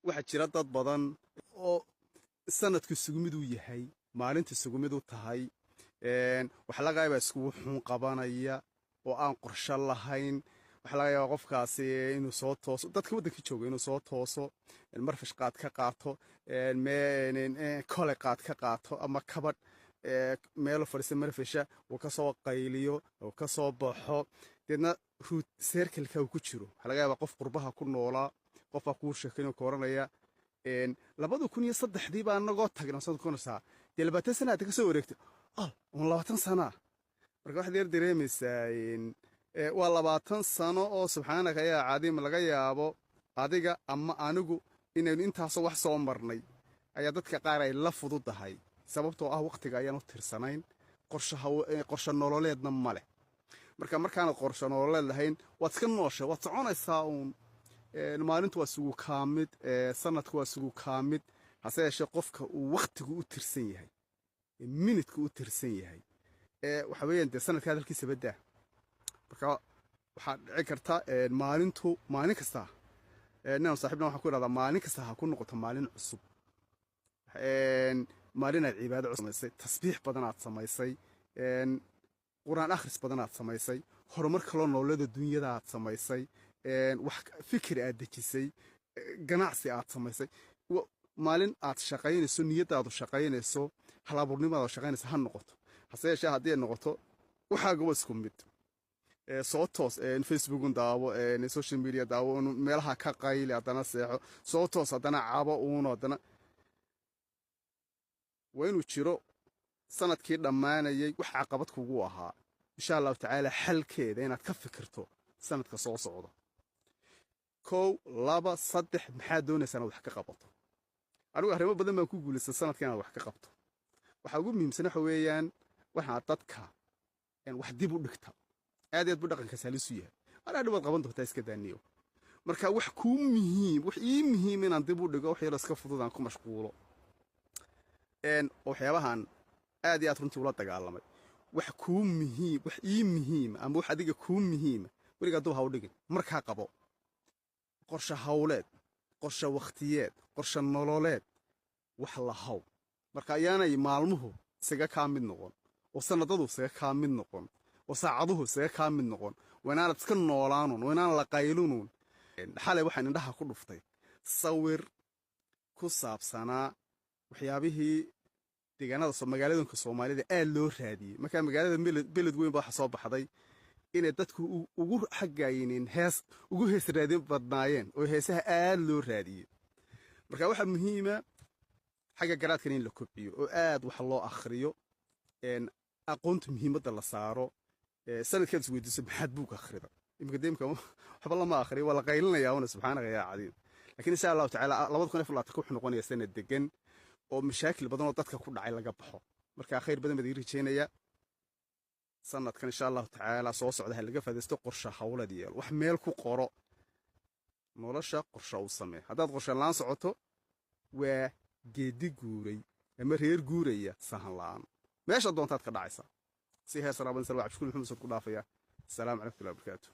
waxaa jira dad badan oo sanadku isugu mid u yahay maalinta isugu mid u tahay waxa laga yaabaa isku wuxuun qabanaya oo aan qorshe lahayn waxa laga yaabaa qofkaasi inuu soo tooso dadka waddanka jooga inuu soo tooso marfash qaad ka qaato kole qaad ka qaato ama kabadh meelo fadhiisa marfasha uu ka soo qayliyo uu ka soo baxo deedna ruut seerkalka uu ku jiro waxa laga yaabaa qof qurbaha ku noolaa qofbaa kuu sheekaynoo ka oranaya 2003 baa anagoo tagna soo konaysaa dee 20 sana aad ka soo wareegtay on 20 sana marka waxaad yar dareemaysaa waa 20 sano oo subxaanaka yaa caadiim laga yaabo adiga ama anigu inaynu intaasoo wax soo marnay ayaa dadka qaar ay la fududahay sababtoo ah waqtiga ayaan u tirsanayn qorshe nololeedna ma leh markaanad qorshe nololeed lahayn waad iska nooshay waad soconaysaa uun maalintu waa isugu kaamid sanadku waa isugu kaamid hase yeeshee qofka uu waqtigu u tirsan yahay minidku u tirsan yahay waxa weeyaan dee sanadka hadalkiisa badaa marka waxaa dhici karta maalin kasta ninaan saaxiibna waxaan ku idhahdaa maalin kasta ha ku noqoto maalin cusub maalin aad cibaado cusub samaysay tasbiix badan aad samaysay quraan akhris badan aad samaysay horumar kaloo nololeeda dunyada aad samaysay wax fikir aad dejisay ganacsi aad samaysay maalin aad shaqaynayso niyadaadu shaqaynayso halabuurnimaadu shaqaynayso ha noqoto hase yeeshee haddii ay noqoto waxaaga waa isku mid soo toos facebookun daawo social media daawo meelaha ka qayli haddana seexo soo toos haddana cabo uuno haddana waa inuu jiro sanadkii dhammaanayay wax caqabad kugu ahaa insha allahu tacaala xalkeeda inaad ka fikirto sanadka soo socda 1 2 3 maxaad doonaysaa inaad wax ka qabato anigu arrimo badan baan ku guulaysan sanadka inaad wax ka qabto waxa ugu muhiimsan waxa weeyaan waxaa dadka wax dib u dhigta aad bu dhaqanka salisu yahay ana dhawaad qaban doontaa iska daaniyo marka wax ii muhiim inaan dib u dhigo wax yar iska fudud aan ku mashquulo waxyaabahan aad iyo aad runtii ula dagaalamay wax ii muhiim ama wax adiga kuu muhiim weligaa dub ha u dhigin markaa qabo qorshe hawleed qorshe waqtiyeed qorshe nololeed wax la haw marka ayaanay maalmuhu isaga kaa mid noqon oo sanadadu isaga kaa mid noqon oo saacaduhu isaga kaa mid noqon waynaanad iska noolaanuun waynaan la qaylunuun xalay waxaan indhaha ku dhuftay sawir ku saabsanaa waxyaabihii deegaanada magaaladanka Soomaalida aad loo raadiyay marka magaalada beled weyn baa soo baxday inay dadku ugu xagaayeen ugu hees raadin badnaayeen oo heesaha aad loo raadiyay marka waxa muhiim ah xaga garaadkan in la kobciyo oo aad wax loo akhriyo aqoonta muhiimadda la saaro sanadkaas weydiiso maxaad buug akhrida imka deemka waxba lama akhriyo wala qaylinaya wana subxaanahu ya cadiim laakiin insha Allah taala 2024 ku noqonaya sanad degan oo mashaakil badan oo dadka ku dhacay laga baxo marka khayr badan bad rijeynaya sanadkan insha Allah taala soo socda laga faa'iideysto qorshe hawlad yeel wax meel ku qoro nolosha qorshe u samee hadaad qorshe laan socoto waa geedi guuray ama reer guuraya sahan laan meesha doontaad ka dhacaysa si hees rabaan salwa abshkul maxamed ku dhaafaya assalamu alaykum wa rahmatullahi wa barakatuh